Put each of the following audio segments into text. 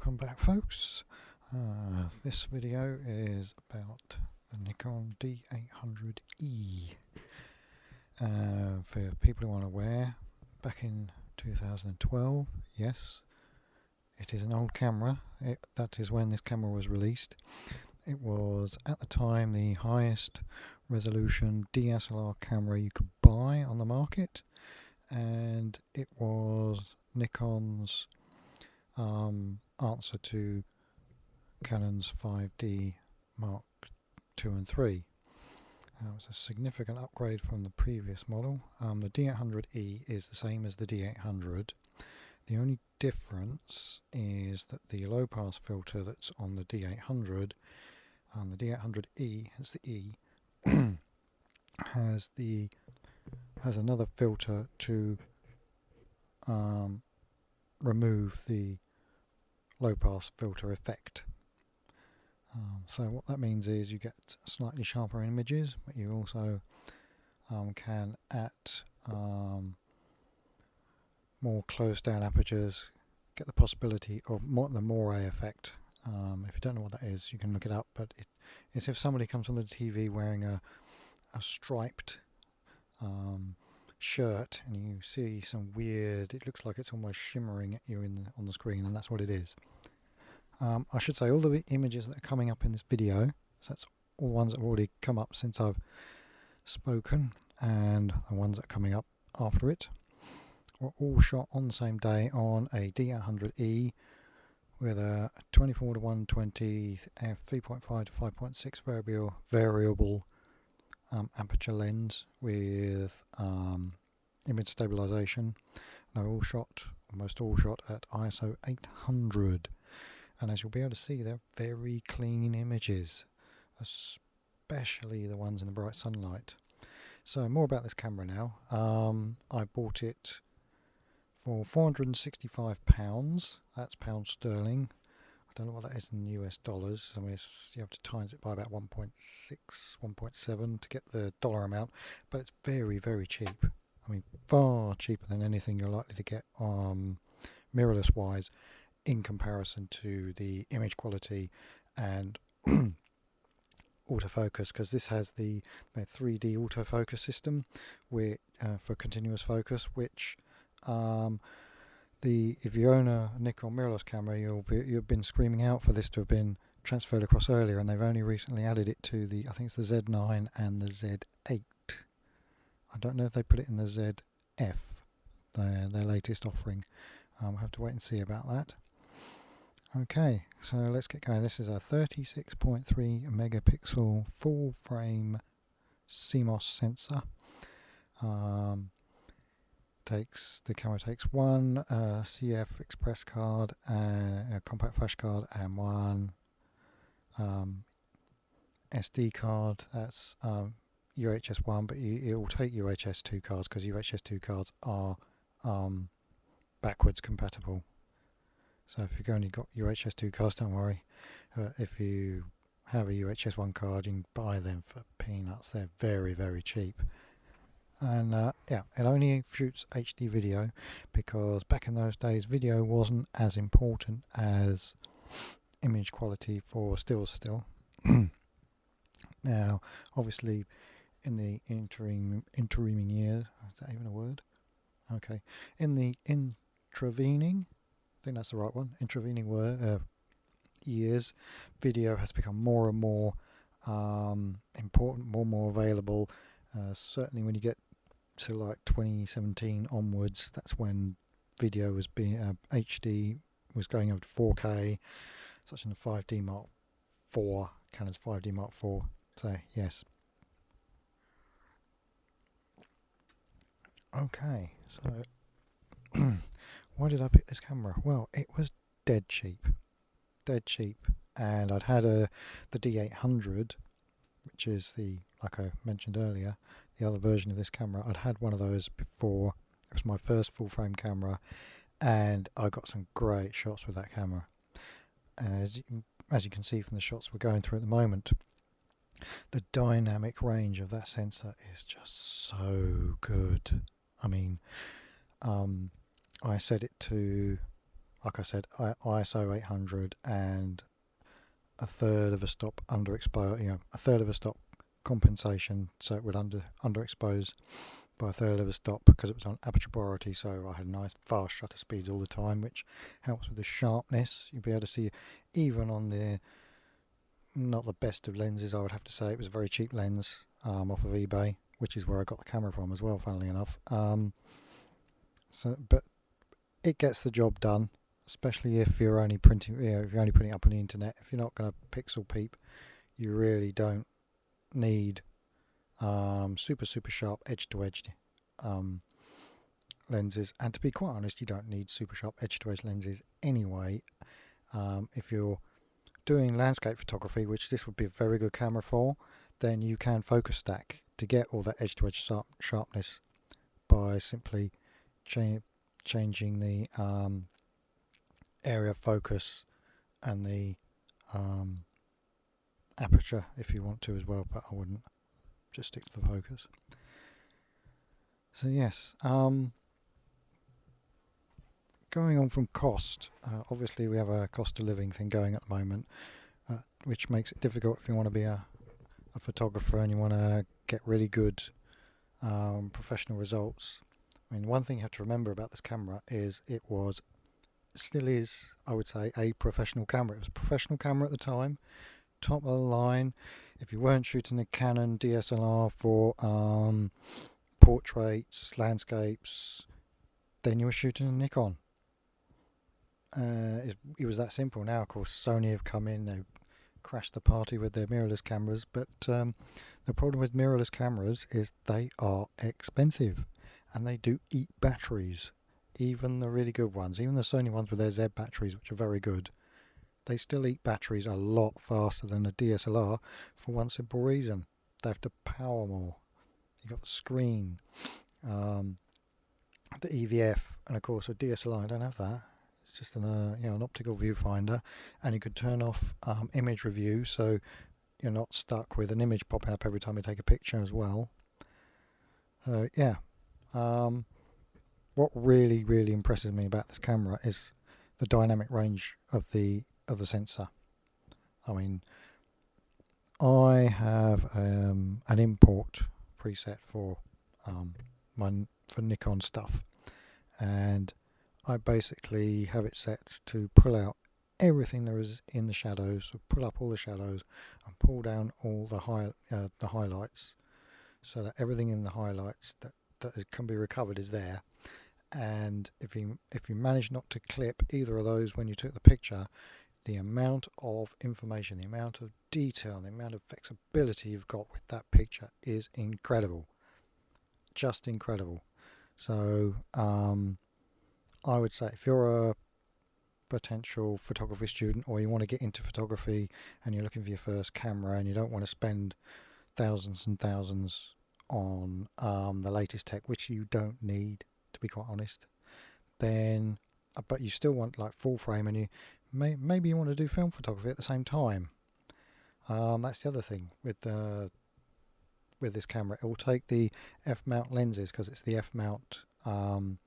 Welcome back, folks. This video is about the Nikon D800E. For people who aren't aware, back in 2012, yes, it is an old camera. That is when this camera was released. It was at the time the highest resolution DSLR camera you could buy on the market, and it was Nikon's answer to Canon's 5D Mark II and III. It was a significant upgrade from the previous model. The D800E is the same as the D800. The only difference is that the low pass filter that's on the D800, the D800E, it's the E, has another filter to remove the low pass filter effect. So what that means is you get slightly sharper images, but you also can, at more closed down apertures, get the possibility of the moire effect. If you don't know what that is, you can look it up, but it's if somebody comes on the TV wearing a striped shirt and you see some weird, it looks like it's almost shimmering at you on the screen, and that's what it is. I should say all the images that are coming up in this video, so that's all the ones that have already come up since I've spoken, and the ones that are coming up after it, were all shot on the same day on a D800E with a 24-120 f3.5 to 5.6 variable aperture lens with image stabilization. They're all shot, almost all shot, at ISO 800. And as you'll be able to see, they're very clean images, especially the ones in the bright sunlight. So more about this camera now. I bought it for £465. That's pounds sterling. I don't know what that is in US dollars. I mean, you have to times it by about 1.6, 1.7 to get the dollar amount. But it's very, very cheap. I mean, far cheaper than anything you're likely to get mirrorless wise, in comparison to the image quality and autofocus, because this has the 3D autofocus system for continuous focus, which if you own a Nikon mirrorless camera, you've been screaming out for this to have been transferred across earlier, and they've only recently added it to I think it's the Z9 and the Z8. I don't know if they put it in the ZF, their latest offering. We'll have to wait and see about that. Okay, so let's get going. This is a 36.3 megapixel full frame CMOS sensor. The camera takes one CF express card and a compact flash card and one SD card. That's UHS 1, but it will take UHS 2 cards because UHS 2 cards are backwards compatible. So if you've only got UHS 2 cards, don't worry. If you have a UHS 1 card, you can buy them for peanuts. They're very, very cheap. And yeah, it only shoots HD video, because back in those days video wasn't as important as image quality for still. Now, obviously, in the intervening years, is that even a word? Okay, in the intervening, I think that's the right one, intervening years, video has become more and more important, more and more available. Certainly when you get to like 2017 onwards, that's when video was being HD was going over to 4K, such as the 5D Mark IV, Canon's 5D Mark IV. So yes. Okay, so why did I pick this camera? Well, it was dead cheap, and I'd had the D800, which is like I mentioned earlier, the other version of this camera. I'd had one of those before. It was my first full frame camera, and I got some great shots with that camera. As you can see from the shots we're going through at the moment, the dynamic range of that sensor is just so good. I mean, I set it to like I said, ISO 800 and a third of a stop underexpose, a third of a stop compensation, so it would underexpose by a third of a stop because it was on aperture priority, so I had nice fast shutter speeds all the time, which helps with the sharpness. You'll be able to see even on the not the best of lenses, I would have to say. It was a very cheap lens off of eBay, which is where I got the camera from as well, funnily enough. But it gets the job done, especially if you're only printing, if you're only putting it up on the internet. If you're not going to pixel peep, you really don't need super sharp edge to edge lenses. And to be quite honest, you don't need super sharp edge to edge lenses anyway. If you're doing landscape photography, which this would be a very good camera for, then you can focus stack to get all that edge to edge sharpness by simply changing the area of focus and the aperture if you want to as well, but I wouldn't. Just stick to the focus. So yes, going on from cost, obviously we have a cost of living thing going at the moment, which makes it difficult if you want to be a photographer and you want to get really good professional results. I mean, one thing you have to remember about this camera is it still is, I would say, a professional camera. It was a professional camera at the time, top of the line. If you weren't shooting a Canon DSLR for portraits, landscapes, then you were shooting a Nikon. It was that simple. Now, of course, Sony have come in, they've crashed the party with their mirrorless cameras, but the problem with mirrorless cameras is they are expensive and they do eat batteries. Even the really good ones, even the Sony ones with their Z batteries, which are very good, they still eat batteries a lot faster than a DSLR for one simple reason: they have to power more. You've got the screen, the EVF, and of course a DSLR, I don't have that. It's just an optical viewfinder, and you could turn off image review, so you're not stuck with an image popping up every time you take a picture as well. So yeah, what really impresses me about this camera is the dynamic range of the sensor. I mean, I have an import preset for Nikon stuff, and I basically have it set to pull out everything there is in the shadows, so pull up all the shadows and pull down all the highlights, so that everything in the highlights that can be recovered is there. And if you manage not to clip either of those when you took the picture, the amount of information, the amount of detail, the amount of flexibility you've got with that picture is incredible. Just incredible. So I would say if you're a potential photography student, or you want to get into photography and you're looking for your first camera and you don't want to spend thousands and thousands on the latest tech, which you don't need, to be quite honest, then but you still want like full frame, and you maybe you want to do film photography at the same time. That's the other thing with this camera. It will take the f-mount lenses because it's the f-mount on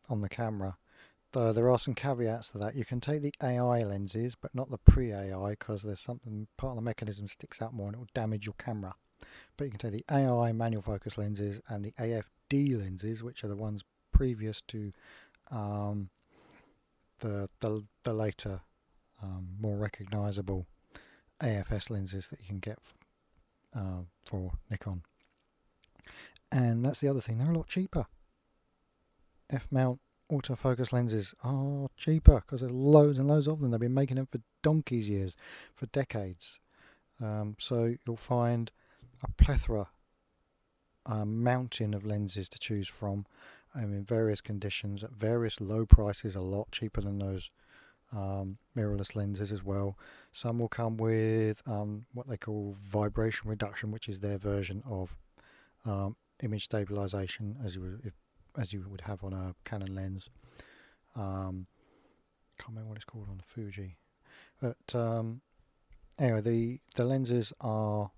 the camera. Though there are some caveats to that. You can take the AI lenses but not the pre-AI, because there's something, part of the mechanism sticks out more and it will damage your camera. But you can take the AI manual focus lenses and the AFD lenses, which are the ones previous to the later more recognizable AFS lenses that you can get for Nikon. And that's the other thing, they're a lot cheaper. F-mount autofocus lenses are cheaper because there's loads and loads of them. They've been making them for donkey's years, for decades. So you'll find a plethora, mountain of lenses to choose from in various conditions at various low prices, a lot cheaper than those mirrorless lenses as well. Some will come with what they call vibration reduction, which is their version of image stabilization, as you would have on a Canon lens. Can't remember what it's called on the Fuji, but anyway, the lenses are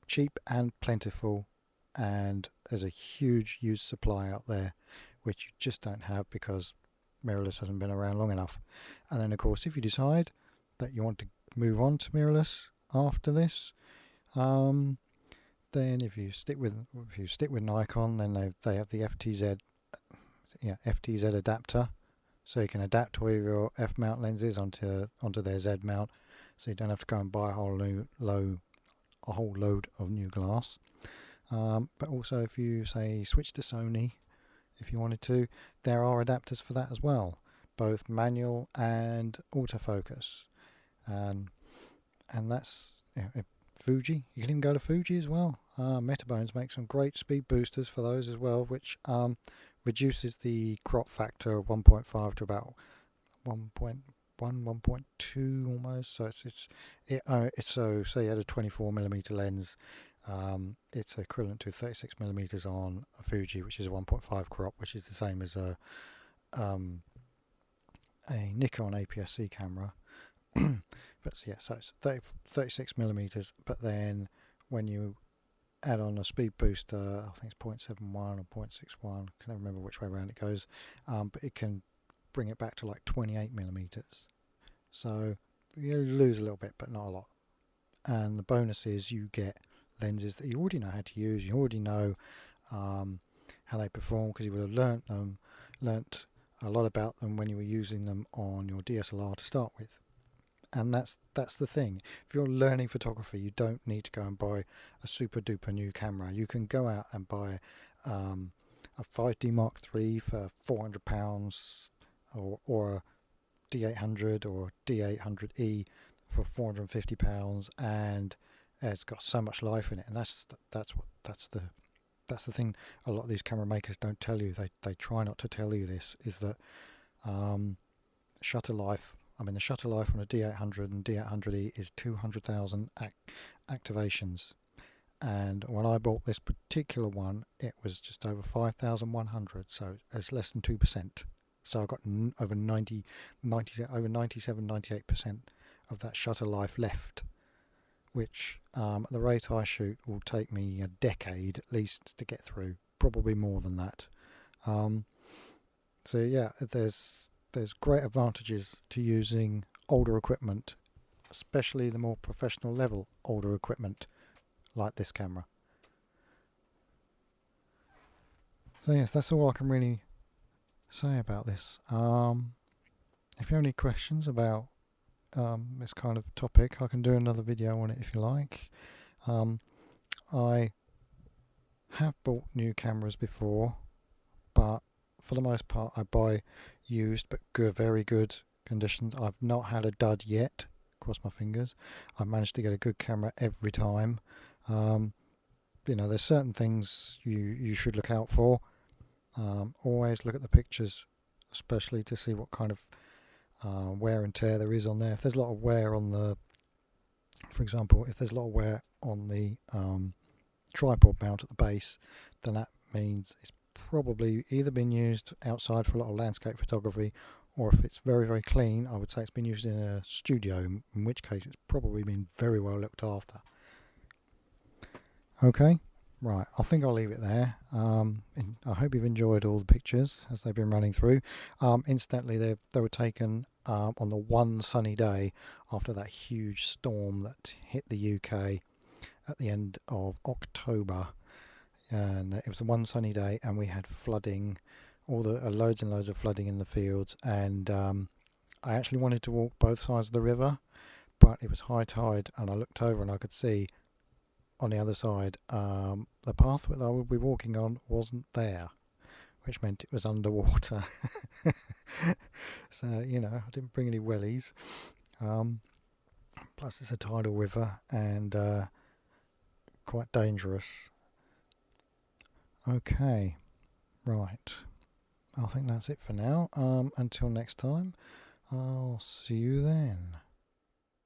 cheap and plentiful, and there's a huge used supply out there which you just don't have because mirrorless hasn't been around long enough. And then of course if you decide that you want to move on to mirrorless after this, then if you stick with Nikon, then they have the FTZ adapter, so you can adapt all your F mount lenses onto their Z mount, so you don't have to go and buy a whole load of new glass. But also if you say switch to Sony, if you wanted to, there are adapters for that as well, both manual and autofocus, and that's Fuji. You can even go to Fuji as well. Metabones make some great speed boosters for those as well, which reduces the crop factor of 1.5 to about 1.1, 1.2 almost. So so say you had a 24mm lens, it's equivalent to 36mm on a Fuji, which is a 1.5 crop, which is the same as a Nikon APS-C camera. But yeah, so it's 36mm, but then when you add on a speed booster, I think it's 0.71 or 0.61, I can never remember which way around it goes, but it can bring it back to like 28mm. So you lose a little bit, but not a lot. And the bonus is you get lenses that you already know how to use, you already know how they perform, because you would have learnt a lot about them when you were using them on your DSLR to start with. And that's the thing. If you're learning photography, you don't need to go and buy a super duper new camera. You can go out and buy a 5D Mark III for £400, or a D800 or D800E for £450, and it's got so much life in it. And that's the thing a lot of these camera makers don't tell you. They try not to tell you this, is that shutter life. I mean, the shutter life on a D800 and D800E is 200,000 activations, and when I bought this particular one, it was just over 5,100, so it's less than 2%. So I got over 97, 98% of that shutter life left, which at the rate I shoot will take me a decade at least to get through, probably more than that. So yeah, there's great advantages to using older equipment, especially the more professional level older equipment like this camera. So yes, that's all I can really say about this. If you have any questions about this kind of topic, I can do another video on it if you like. I have bought new cameras before, but for the most part I buy used but very good conditions. I've not had a dud yet, cross my fingers. I've managed to get a good camera every time. You know, there's certain things you should look out for. Always look at the pictures, especially to see what kind of wear and tear there is on there. If there's a lot of wear on the, for example, if there's a lot of wear on the tripod mount at the base, then that means it's probably either been used outside for a lot of landscape photography, or if it's very clean, I would say it's been used in a studio, in which case it's probably been very well looked after. Okay, right, I think I'll leave it there. I hope you've enjoyed all the pictures as they've been running through. Incidentally, they were taken on the one sunny day after that huge storm that hit the UK at the end of October. And it was the one sunny day, and we had flooding, loads and loads of flooding in the fields, and I actually wanted to walk both sides of the river, but it was high tide, and I looked over and I could see on the other side the path that I would be walking on wasn't there, which meant it was underwater. So, you know, I didn't bring any wellies, plus it's a tidal river and quite dangerous. Okay, right, I think that's it for now. Until next time, I'll see you then.